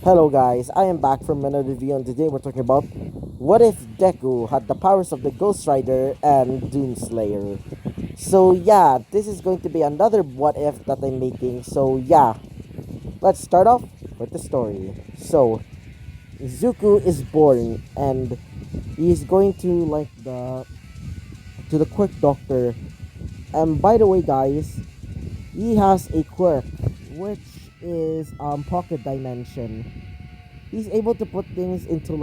Hello guys, I am back from another video and today we're talking about what if Deku had the powers of the Ghost Rider and Doomslayer. So yeah, this is going to be another what if that I'm making. So yeah, let's start off with the story. So Izuku is born and he's going to the quirk doctor. And by the way guys, he has a quirk which is pocket dimension. He's able to put things into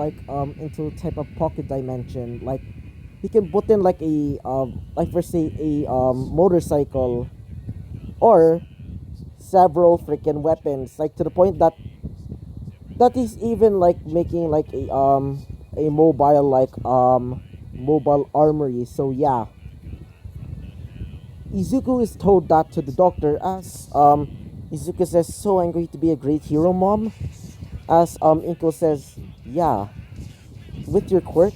into type of pocket dimension. Like he can put in like a like for say a motorcycle or several freaking weapons, like to the point that he's even like making like a mobile armory. So yeah, Izuku is told that to the doctor as Izuku says, "So I'm going to be a great hero, mom." As Inko says, "Yeah, with your quirk,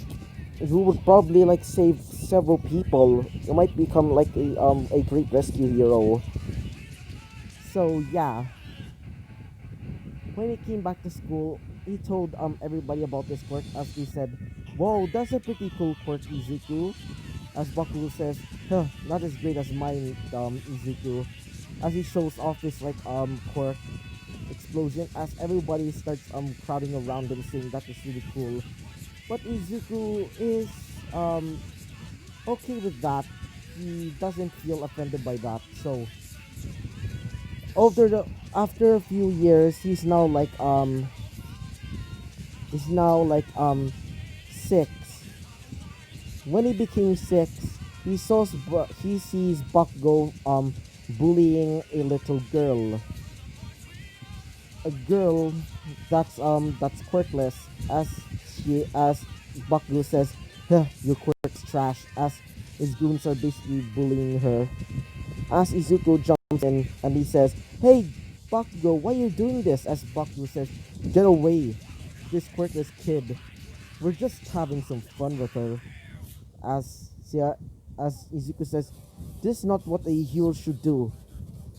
you would probably like save several people. You might become like a great rescue hero." So yeah, when he came back to school, he told everybody about this quirk as he said, "Whoa, that's a pretty cool quirk, Izuku." As Baku says, "Huh, not as great as mine, Izuku." As he shows off his quirk explosion, as everybody starts crowding around him saying that is really cool. But Izuku is um okay with that. He doesn't feel offended by that. So after a few years, he's now six. When he became six, he sees Bakugo bullying a little girl. A girl that's quirkless, as Bakugo says, "Huh, your quirk's trash," as his goons are basically bullying her. As Izuku jumps in and he says, "Hey, Bakugo, why are you doing this?" As Bakugo says, "Get away, this quirkless kid. We're just having some fun with her." As yeah, as Izuku says, "This is not what a hero should do."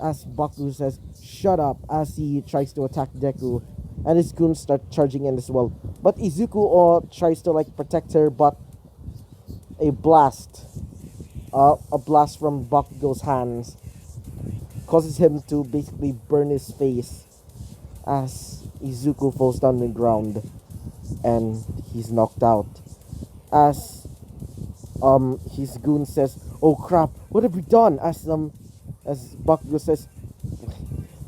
As Bakugo says, "Shut up," as he tries to attack Deku, and his goons start charging in as well. But Izuku tries to like protect her, but a blast from Bakugo's hands causes him to basically burn his face as Izuku falls down the ground and he's knocked out. As his goon says, "Oh crap, what have we done?" As Bakugo says,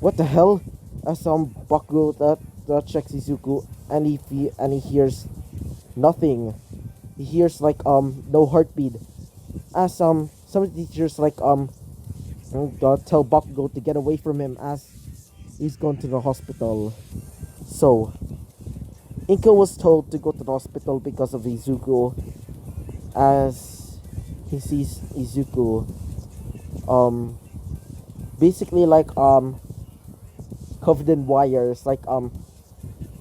"What the hell?" As Bakugo that checks Izuku and he hears nothing. He hears no heartbeat. As some of the teachers tell Bakugo to get away from him as he's gone to the hospital. So Inko was told to go to the hospital because of Izuku, as he sees Izuku basically covered in wires,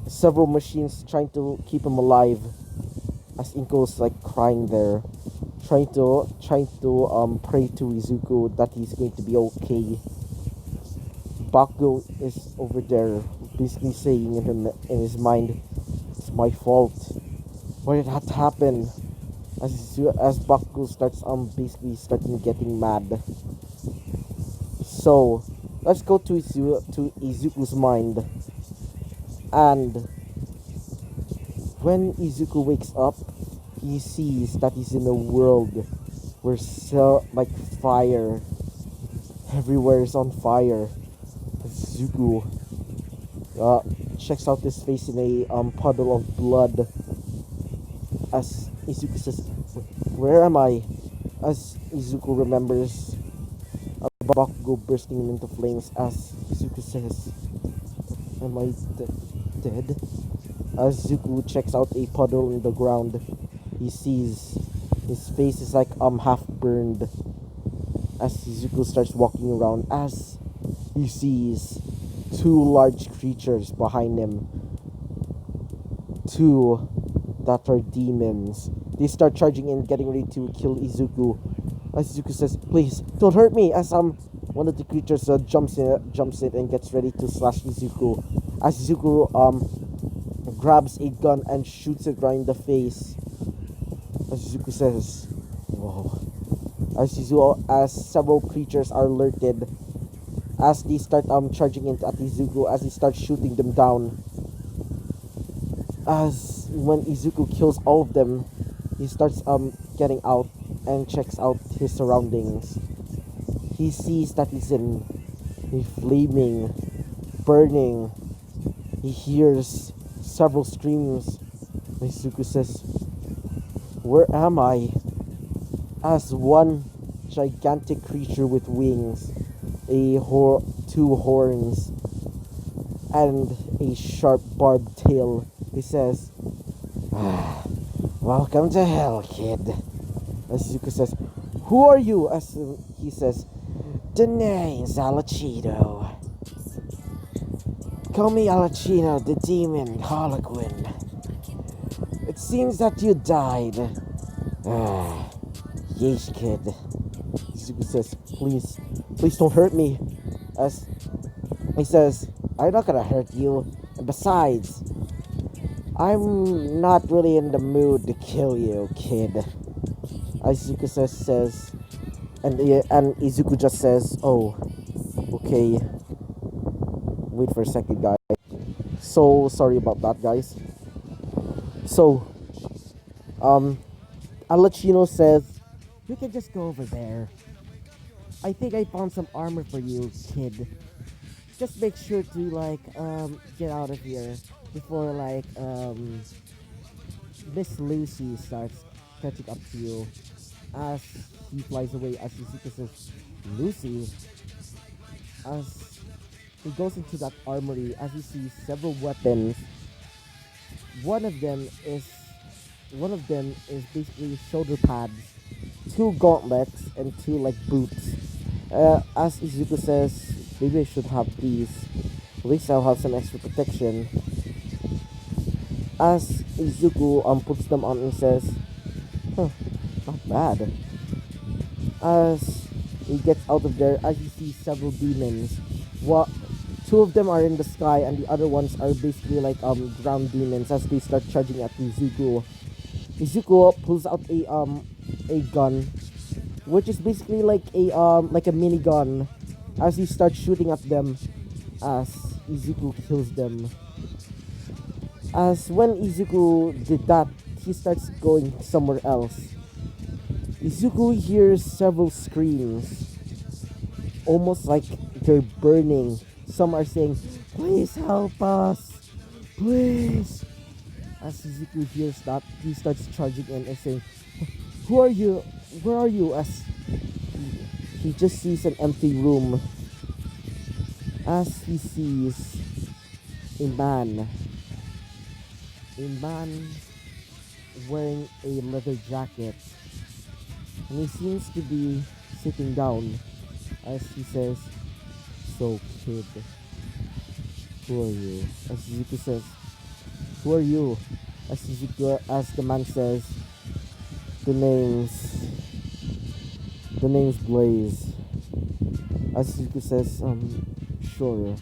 several machines trying to keep him alive, as Inko's like crying there, trying to pray to Izuku that he's going to be okay. Bakugo is over there basically saying in his mind, "It's my fault. Why did that happen?" As Bakugo starts basically starting getting mad. So let's go to Izuku's mind. And when Izuku wakes up, he sees that he's in a world where fire everywhere is on fire. Izuku checks out his face in a puddle of blood. As Izuku says, "Where am I?" As Izuku remembers Bakugo bursting into flames. As Izuku says, "Am I dead?" As Izuku checks out a puddle in the ground, he sees his face is half burned. As Izuku starts walking around, as he sees two large creatures behind him, two that are demons. They start charging in, getting ready to kill Izuku. As Izuku says, "Please don't hurt me." As one of the creatures jumps in and gets ready to slash Izuku. As Izuku grabs a gun and shoots it right in the face. As Izuku says, "Whoa." As several creatures are alerted, as they start charging into at Izuku, as he starts shooting them down. As when Izuku kills all of them, he starts getting out and checks out his surroundings. He sees that he's in a flaming, burning. He hears several screams. Izuku says, "Where am I?" As one gigantic creature with wings, two horns, and a sharp barbed tail, he says, "Welcome to hell, kid." As Izuku says, "Who are you?" As he says, "The name's Alachino. Call me Alachino, the demon Harlequin. It seems that you died. Yeesh, kid." Izuku says, please don't hurt me." As he says, "I'm not gonna hurt you. And besides, I'm not really in the mood to kill you, kid." Izuku says, and Izuku just says, "Oh, okay. Wait for a second, guys. So sorry about that, guys." So, Alachino says, "We can just go over there. I think I found some armor for you, kid. Just make sure to get out of here before Miss Lucy starts catching up to you." As he flies away, as Izuku says, "Lucy?" As he goes into that armory, as he sees several weapons. One of them is basically shoulder pads, two gauntlets, and two boots. As Izuku says, "Maybe I should have these. At least I'll have some extra protection." As Izuku puts them on and says, "Huh, not bad." As he gets out of there, as he sees several demons. Two of them are in the sky, and the other ones are basically ground demons. As they start charging at Izuku, Izuku pulls out a gun, which is basically like a minigun. As he starts shooting at them, as Izuku kills them. As when Izuku did that, he starts going somewhere else. Izuku hears several screams, almost like they're burning. Some are saying, "Please help us, please." As Izuku hears that, he starts charging in and saying, "Who are you? Where are you?" As he just sees an empty room. As he sees a man wearing a leather jacket, and he seems to be sitting down. As he says, "So, kid, who are you?" As Izuku says, "Who are you?" As the man says, the name's Blaze." As Izuku says, "Sure."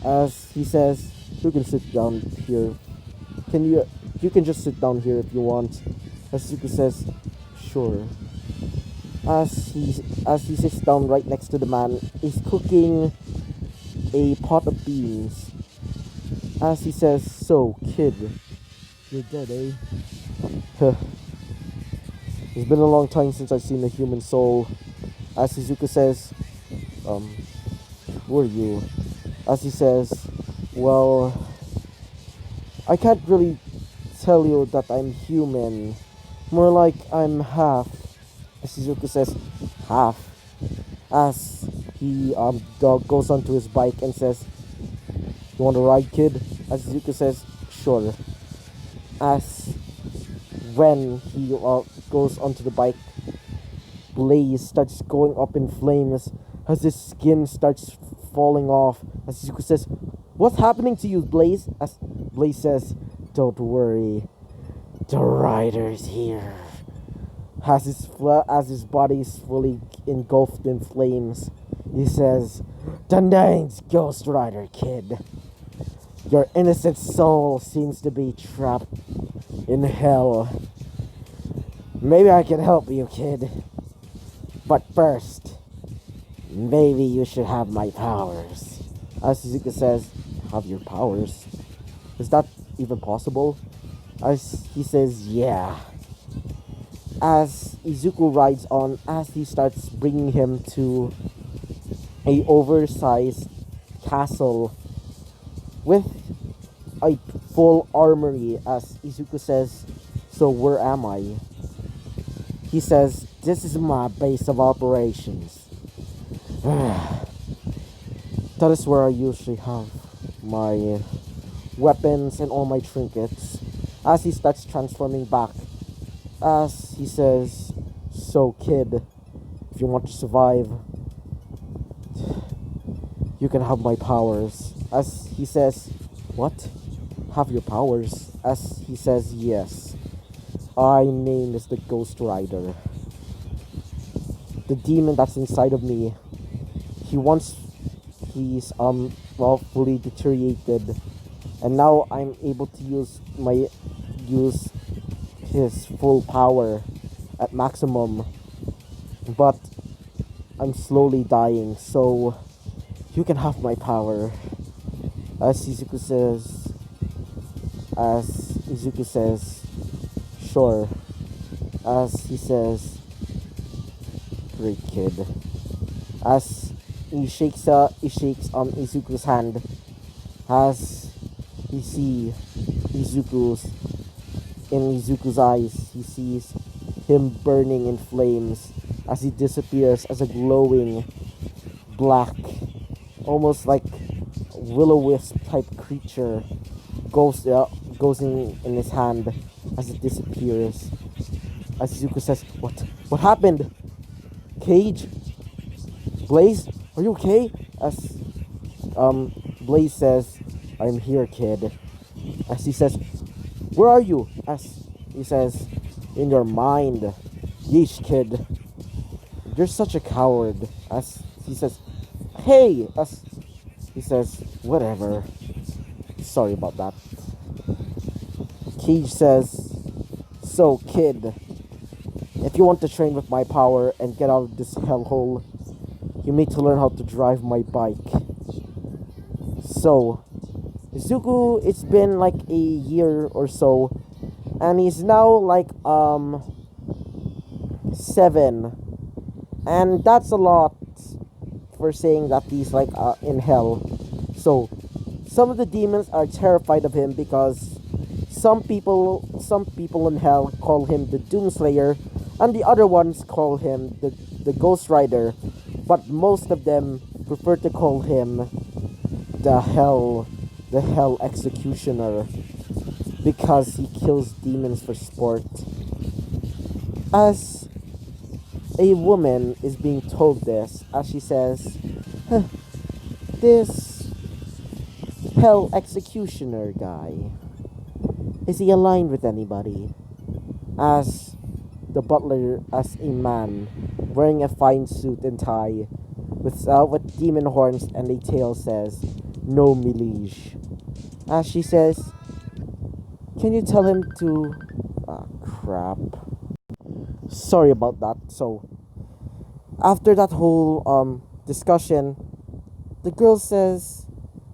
As he says, "You can sit down here. You can just sit down here if you want." As Izuku says, "Sure." As he sits down right next to the man, he's cooking a pot of beans. As he says, "So, kid, you're dead, eh?" "It's been a long time since I've seen a human soul." As Izuku says, "Who are you?" As he says, "Well, I can't really tell you that I'm human. More like I'm half." As Izuku says, "Half?" As he goes onto his bike and says, "You want to ride, kid?" As Izuku says, "Sure." As when he goes onto the bike, Blaze starts going up in flames as his skin starts falling off. As Izuku says, "What's happening to you, Blaze?" As Blaze says, "Don't worry, the rider's here." As his body is fully engulfed in flames, he says, "The name's Ghost Rider, kid." Your innocent soul seems to be trapped in hell. Maybe I can help you, kid. But first, maybe you should have my powers. As Suzuka says, have your powers? Is that even possible? As he says, yeah. As Izuku rides on, as he starts bringing him to a oversized castle with a full armory, as Izuku says, so where am I? He says, this is my base of operations. That is where I usually have my weapons and all my trinkets. As he starts transforming back, as he says, so kid, if you want to survive, you can have my powers. As he says, what? Have your powers? As he says, yes. My name is the Ghost Rider. The demon that's inside of me. He's well, fully deteriorated, and now I'm able to use his full power at maximum, but I'm slowly dying, so you can have my power. As Izuku says, sure. As he says, great kid. As he shakes Izuku's hand, as he sees Izuku's eyes, he sees him burning in flames as he disappears as a glowing black, almost like will-o-wisp type creature goes in his hand as it disappears. As Izuku says, what happened? Cage? Blaze? Are you okay? As Blaze says, I'm here, kid. As he says, where are you? As he says, in your mind. Yeesh, kid. You're such a coward. As he says, hey! As he says, whatever. Sorry about that. Cage says, so kid, if you want to train with my power and get out of this hellhole, you need to learn how to drive my bike. So, Izuku, it's been like a year or so, and he's now like 7, and that's a lot for saying that he's like in hell. So some of the demons are terrified of him because some people in hell call him the Doomslayer, and the other ones call him the Ghost Rider, but most of them prefer to call him the Hell Executioner, because he kills demons for sport. As a woman is being told this, as she says, this Hell Executioner guy, is he aligned with anybody? As the butler, as a man wearing a fine suit and tie with demon horns and a tail, says, no, me liege. As she says, can you tell him to... ah, crap. Sorry about that. So, after that whole discussion, the girl says,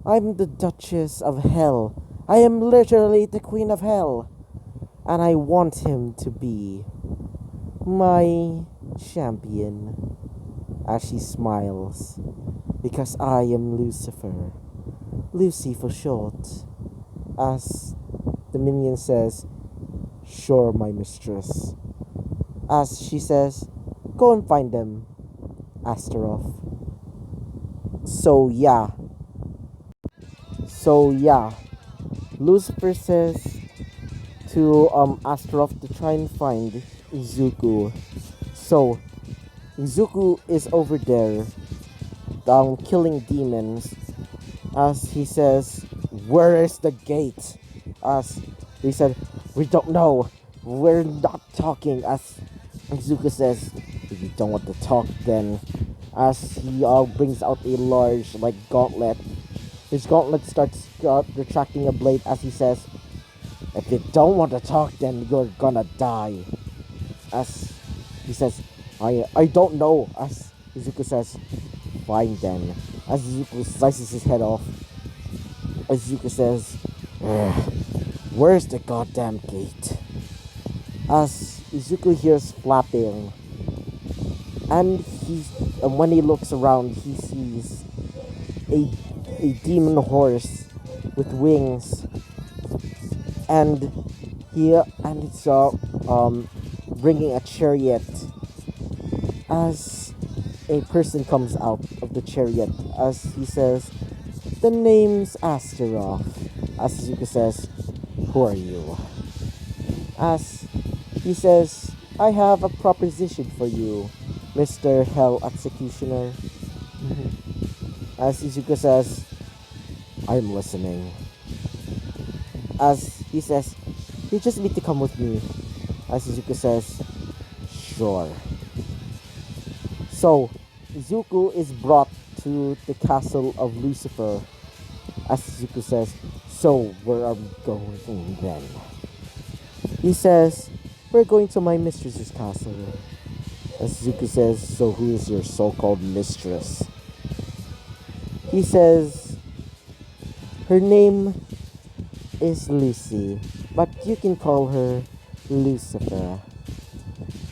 I'm the Duchess of Hell. I am literally the Queen of Hell. And I want him to be my champion. As she smiles, because I am Lucifer. Lucy for short. As the minion says, sure, my mistress. As she says, go and find them, Astaroth. So yeah, Lucifer says to Astaroth to try and find Izuku. So Izuku is over there killing demons. As he says, where is the gate? As he said, we don't know, we're not talking. As Izuku says, if you don't want to talk, then... As he brings out a large gauntlet His gauntlet starts retracting a blade as he says, "If you don't want to talk, then you're gonna die." As he says, I don't know. As Izuku says, "Fine then." As Izuku slices his head off, Izuku says, "Ugh, where's the goddamn gate?" As Izuku hears flapping, and when he looks around, he sees a a demon horse with wings, and it's bringing a chariot. As a person comes out of the chariot, as he says, "The name's Astaroth." As Izuku says, "Who are you?" As he says, "I have a proposition for you, Mr. Hell Executioner." As Izuku says, "I'm listening." As he says, "You just need to come with me." As Izuku says, "Sure." So, Izuku is brought to the castle of Lucifer. As Izuku says, "So, where are we going then?" He says, "We're going to my mistress's castle." As Izuku says, "So who is your so-called mistress?" He says, "Her name is Lucy, but you can call her Lucifer."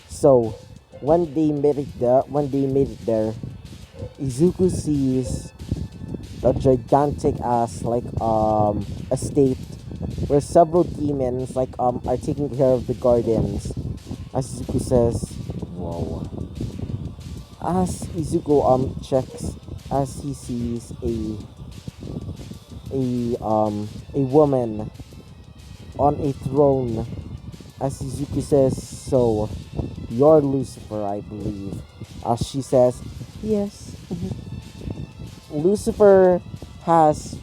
So, when they made it there, Izuku sees a gigantic ass estate where several demons are taking care of the gardens. As Izuku says, "Whoa." As Izuku checks, as he sees a woman on a throne. As Izuku says, "So, you're Lucifer, I believe." As she says, "Yes." Lucifer has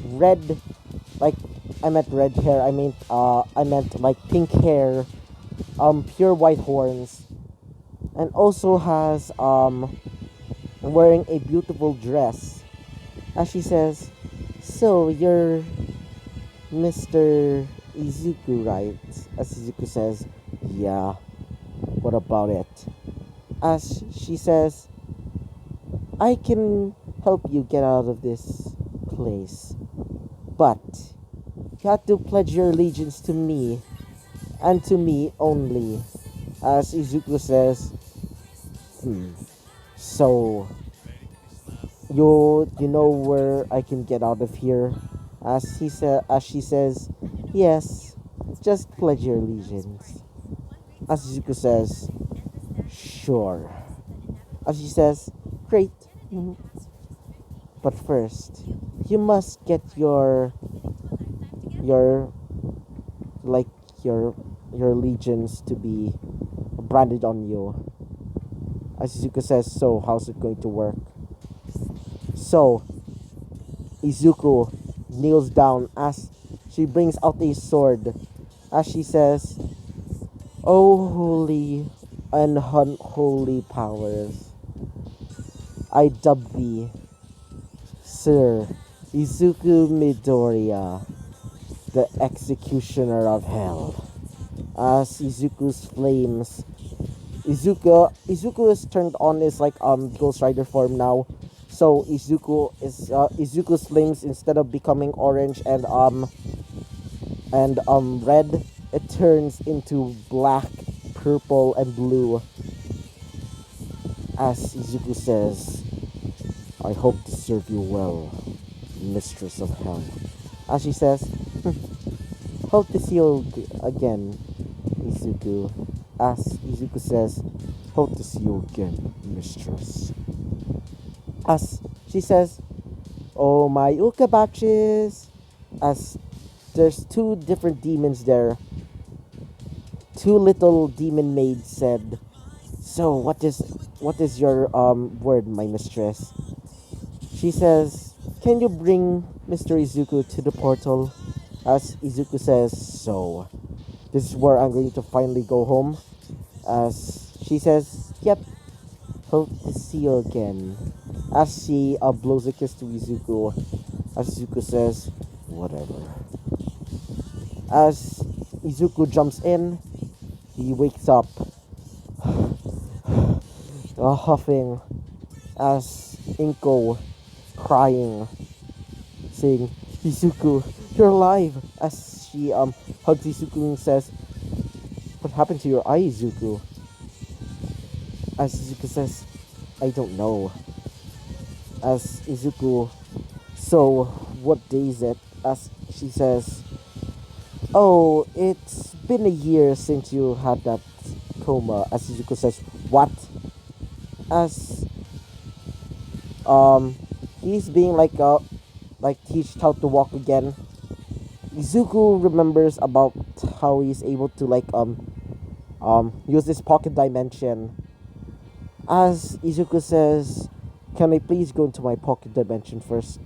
like, I meant red hair, I meant like pink hair, pure white horns, and also has, wearing a beautiful dress. As she says, "So, you're Mr. Izuku, right?" As Izuku says, "Yeah, what about it?" As she says, "I can help you get out of this place, but you have to pledge your allegiance to me, and to me only." As Izuku says, "So, you know where I can get out of here?" As she says, "Yes, just pledge your allegiance." As Izuku says, "Sure." As she says, "Great. But first, you must get your like your allegiance to be branded on you." As Izuku says, "So how's it going to work?" So Izuku kneels down as she brings out a sword. As she says, "Oh holy and unholy powers, I dub thee, Sir Izuku Midoriya, the executioner of hell." As Izuku is turned on his Ghost Rider form now. So Izuku's flames, instead of becoming orange and red, it turns into black, purple, and blue. As Izuku says, "I hope to serve you well, mistress of hell." As she says, "Hope to see you again, Izuku." As Izuku says, "Hope to see you again, mistress." As she says, "Oh my ukabaches." As there's two different demons there. Two little demon maids said, "So what is your word, my mistress?" She says, "Can you bring Mr. Izuku to the portal?" As Izuku says, "So, this is where I'm going to finally go home." As she says, "Yep, hope to see you again." As she blows a kiss to Izuku. As Izuku says, whatever. As Izuku jumps in, he wakes up, huffing, as Inko crying, saying, Izuku, you're alive! As she hugs Izuku and says, what happened to your eye, Izuku? As Izuku says, I don't know. As Izuku, so what day is it? As she says, oh, it's been a year since you had that coma. As Izuku says, what? As he's being like teached how to walk again. Izuku remembers about how he's able to use this pocket dimension. As Izuku says, can I please go into my pocket dimension first?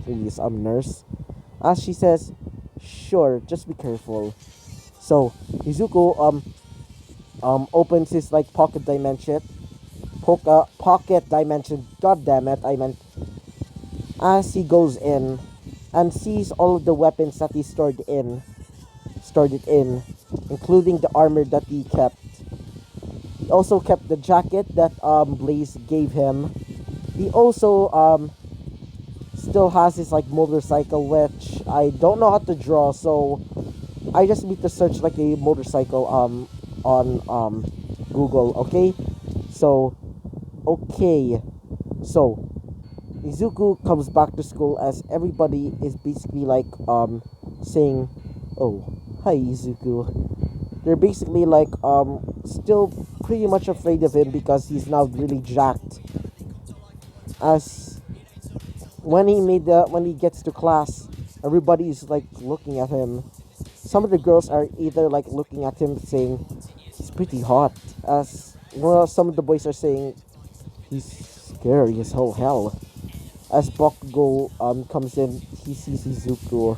Please, nurse. As she says, sure, just be careful. So Izuku opens his like pocket dimension. Pocket dimension. God damn it! I meant. As he goes in and sees all of the weapons that he stored it in, including the armor that he kept. He also kept the jacket that Blaze gave him. He also still has his like motorcycle, which I don't know how to draw, so I just need to search like a motorcycle on Google. So Izuku comes back to school as everybody is basically like saying, oh, hi Izuku. They're basically like still pretty much afraid of him because he's now really jacked. As when he gets to class, everybody's like looking at him. Some of the girls are either like looking at him saying he's pretty hot, as well some of the boys are saying he's scary as whole hell. As Bakugo comes in, he sees Izuku.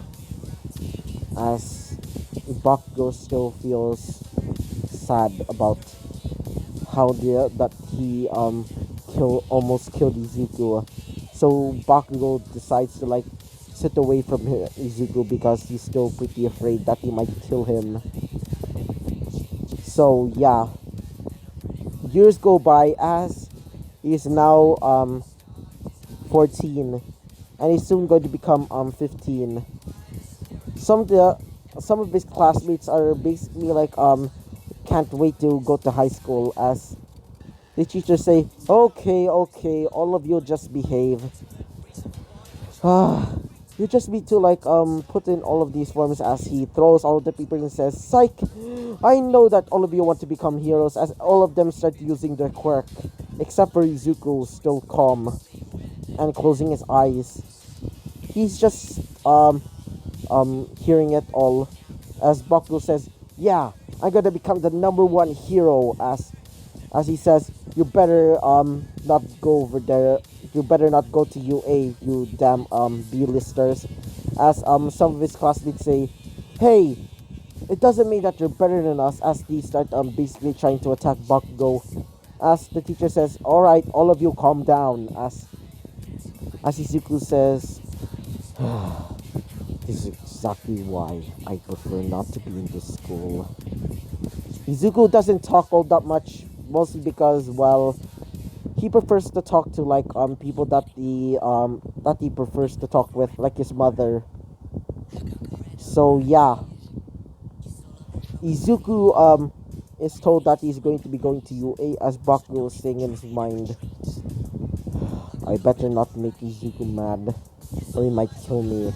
As Bakugo still feels sad about how that he almost killed Izuku. So Bakugo decides to like sit away from Izuku because he's still pretty afraid that he might kill him. So yeah, years go by as he's now 14 and he's soon going to become 15. Some of his classmates are basically like can't wait to go to high school, as the teachers say, okay, all of you just behave. You just need to like put in all of these forms. As he throws all of the people and says, psych, I know that all of you want to become heroes, as all of them start using their quirk, except for Izuku, still calm and closing his eyes. He's just hearing it all, as Bakugo says, yeah, I'm gonna become the #1 hero, as he says, you better not go over there, you better not go to UA, you damn B-listers. As some of his classmates say, hey, it doesn't mean that you're better than us, as they start basically trying to attack Bakugo. As the teacher says, alright, all of you calm down, as Izuku says, this is exactly why I prefer not to be in this school. Izuku doesn't talk all that much, mostly because, well, he prefers to talk to like people that he prefers to talk with, like his mother. So yeah, Izuku is told that he's going to be going to UA, as Bakugo is saying in his mind, I better not make Izuku mad, or he might kill me.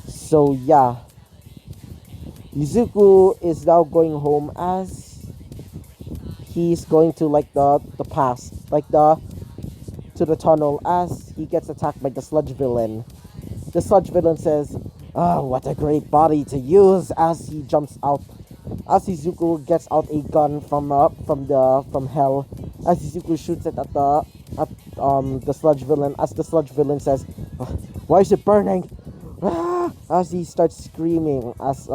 So yeah, Izuku is now going home, as he's going to like the past, like to the tunnel, as he gets attacked by the sludge villain. The sludge villain says, oh, what a great body to use, as he jumps out. As Izuku gets out a gun from hell, as Izuku shoots it at the sludge villain, as the sludge villain says, why is it burning? As he starts screaming, as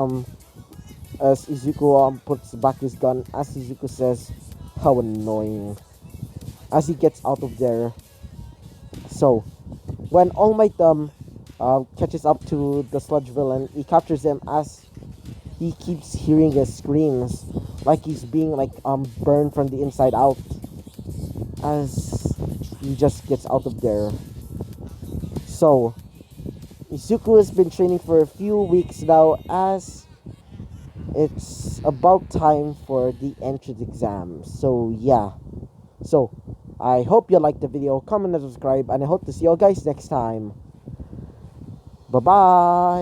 Izuku puts back his gun, as Izuku says, how annoying, as he gets out of there. So when All Might catches up to the sludge villain. He captures him as he keeps hearing his screams, like he's being burned from the inside out. As he just gets out of there. So Izuku has been training for a few weeks now, as it's about time for the entrance exam. So yeah. So I hope you liked the video, comment and subscribe, and I hope to see you guys next time. Bye bye.